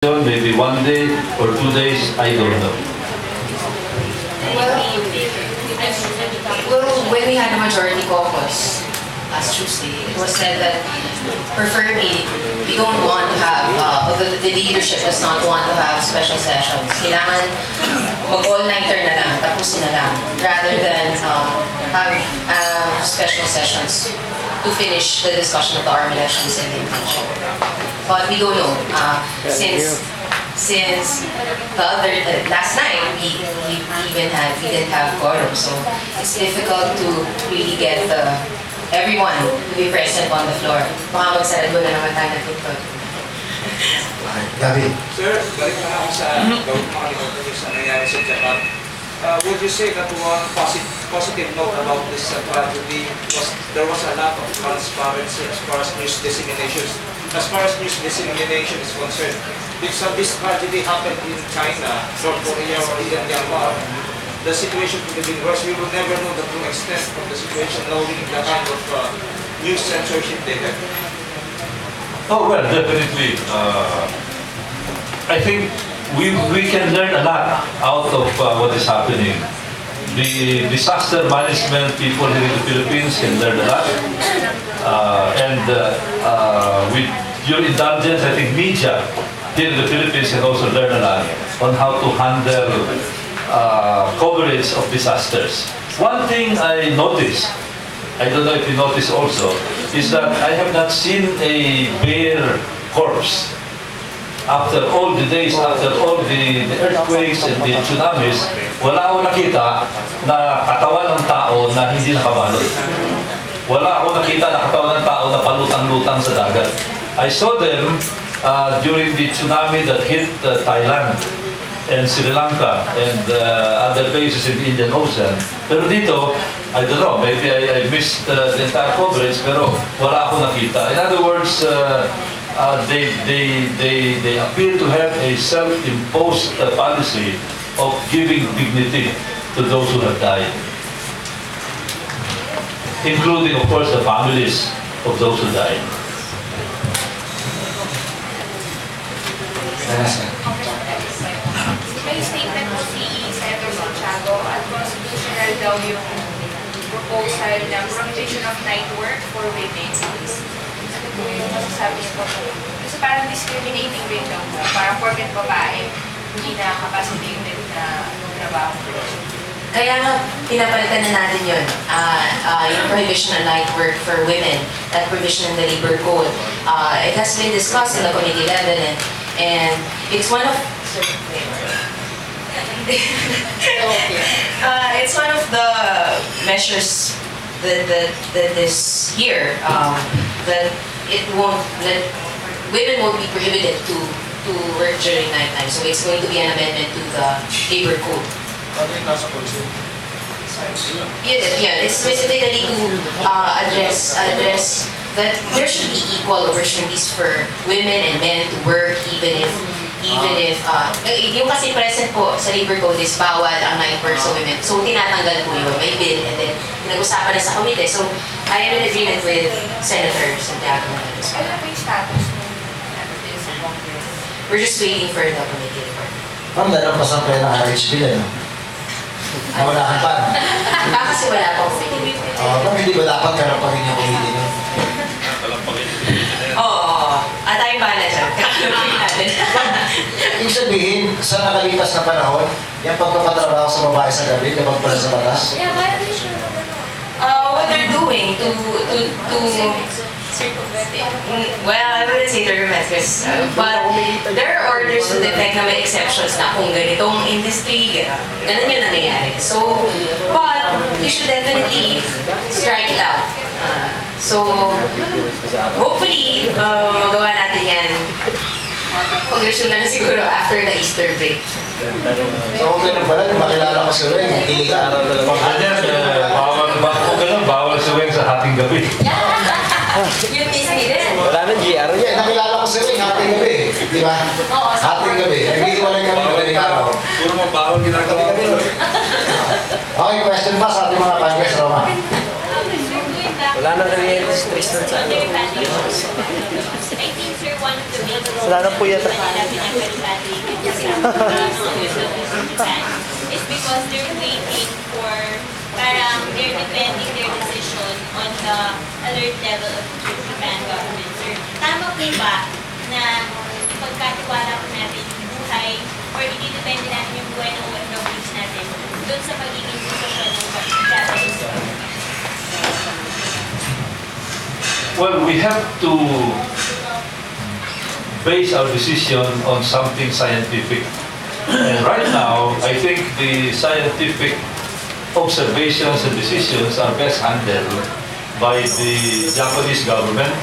maybe 1 day or 2 days, I don't know. Well, when we had a majority caucus last Tuesday, it was said that preferably we don't want to have, the leadership does not want to have special sessions. Kailangan mag-all-nighter na lang, tapusin na lang, rather than have special sessions to finish the discussion of the ARMM elections and the impeachment. But we don't know, since the other last night we didn't have quorum, so it's difficult to really get everyone to be present on the floor. Baka magsarado na naman tayo na TikTok. Gabi. Sir, balik na ako sa gawin makalimutan sa nangyari sa Japan. Would you say that one positive note about this tragedy was there was a lot of transparency as far as news dissemination is concerned? If this tragedy happened in China, North Korea, or even Myanmar, the situation could have been worse. We will never know the true extent of the situation, knowing the kind of news censorship they have. Oh, well, definitely. I think we can learn a lot out of what is happening. The disaster management people here in the Philippines can learn a lot. With your indulgence, I think media here in the Philippines can also learn a lot on how to handle coverage of disasters. One thing I noticed, I don't know if you noticed also, is that I have not seen a bare corpse. After all the days, after all the earthquakes and the tsunamis, wala akong nakita na katawan ng tao na hindi nakabalot. Wala akong nakita na katawan ng tao na palutang-lutang sa dagat. I saw them during the tsunami that hit Thailand and Sri Lanka and other places in the Indian Ocean. Pero dito, I don't know, maybe I missed the entire coverage, pero wala akong nakita. In other words, they appear to have a self-imposed policy of giving dignity to those who have died, including, of course, the families of those who died. May statement po si Senator Santiago at constitutional daw yung proposal ng prohibition of night work for women. Ano po yung masasabi niyo po? Kasi parang discriminating rin daw. Parang porket babae, hindi na capacitated na trabaho. Kaya nga, pinapalitan na natin yun. Yung prohibition of night work for women, that provision in the labor code. It has been discussed in the committee level, and it's one of it's one of the measures that is here, that women won't be prohibited to work during nighttime. So it's going to be an amendment to the labor code. Yeah, it's specifically to address that there should be equal opportunities for women and men to work, even if yung kasi present po sa labor code is bawal ang night work sa women. So tinatanggal po yun, may bill, and then pinag-usapan na sa komite. So I am in agreement with Senator Santiago. Ano po yung status sa Congress? We're just waiting for the committee report. Parang lalampasan kayo ng RH bill, eh, no? Wala kang pan. Kasi wala pa committee. Kung hindi ba dapat karoon pa rin yung committee, no? Oo. At tayo bahala dyan. Kakalapin natin. Ibig sabihin, sa nakalipas na panahon, yung pagpapatrabaho sa babae sa gabi, kapag pala sa batas, What they're doing to well, I wouldn't say circumvent, but there are orders to the effect na may exceptions na kung ganitong industry, ganun yun nangyayari. So, but you should definitely strike it out. So, hopefully, magawa natin yan. Pag-resume na siguro after the Easter break. so kung ganun pala, makilala ko si Weng, iligan. Bawal suweng sa hating gabi. Yun mismo din. Wala nang GR Yeah, nakilala ko si Weng, hating gabi. Di ba? Oo. Hating gabi. Hindi ko lang kami gabi araw. Puro mga bawal ginagawa ko. Okay, question pa sa ating mga Congress, Roma. Wala nang stress nun sa ano. I think, sir, one of the main Wala na po yan. is because they're waiting for, parang they're depending their decision on the alert level of the Japan government, sir. Tama po ba na pagkatiwala po natin yung buhay or ididepende natin yung buhay ng OFWs natin doon sa pagiging desisyon ng Japanese government? Well, we have to base our decision on something scientific. And right now, I think the scientific observations and decisions are best handled by the Japanese government,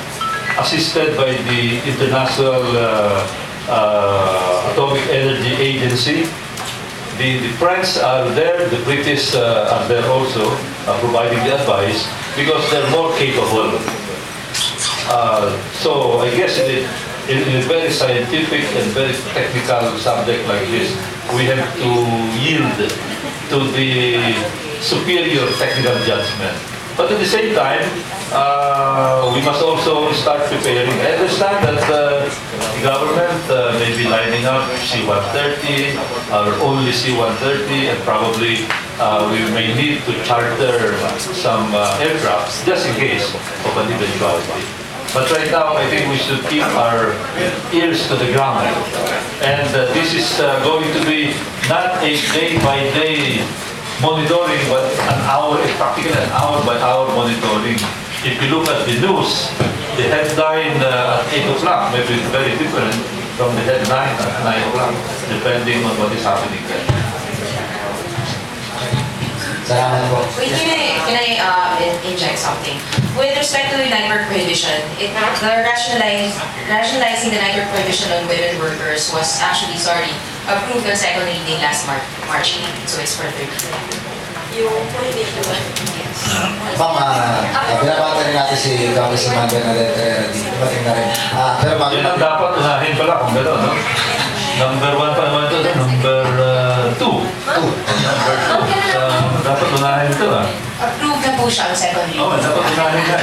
assisted by the International Atomic Energy Agency. The French are there, the British are there also, providing the advice, because they're more capable. So I guess in a very scientific and very technical subject like this, we have to yield to the superior technical judgment. But at the same time, we must also start preparing. I understand that the government may be lining up C-130 or only C-130, and probably we may need to charter some aircraft just in case of an eventuality. But right now, I think we should keep our ears to the ground. And this is going to be not a day-by-day monitoring, but an hour, practically an hour-by-hour monitoring. If you look at the news, the headline at 8 o'clock may be very different from the headline at 9 o'clock, depending on what is happening there. Salamat po. Wait, can I inject something? With respect to the night work prohibition, the rationalizing the night work prohibition on women workers was actually, approved on second reading last March 8, so it's for third reading. Yung prohibition. Yes. Ma'am, binabata rin natin si Congressman Bernadette Herrera. Dumating na rin. Pero Yan ang dapat unahin pala kung gano'n, no? Number 1 pa naman ito, number 2. Dapat unahin ito, ah. Approved na po siya on second reading. Oo, dapat unahin na.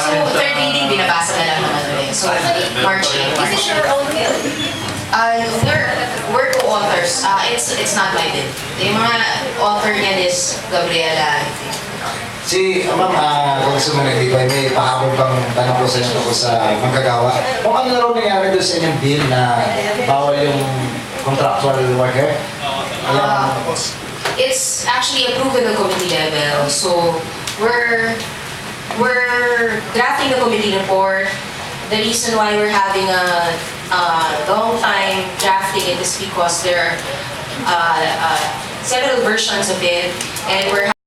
So, third reading, binabasa na lang naman ulit. So, March 8. Is it your own bill? We're co-authors. It's not my bill. Yung mga author niyan is Gabriela, I think. Ma'am, Congresswoman Aglipay, may pahabol bang tanong po sa inyo tungkol sa manggagawa? Kung ano na rin nangyari doon sa inyong bill na bawal yung contractual worker? It's actually approved at the committee level. So we're drafting the committee report. The reason why we're having a long time drafting it is because there are several versions of it, and we're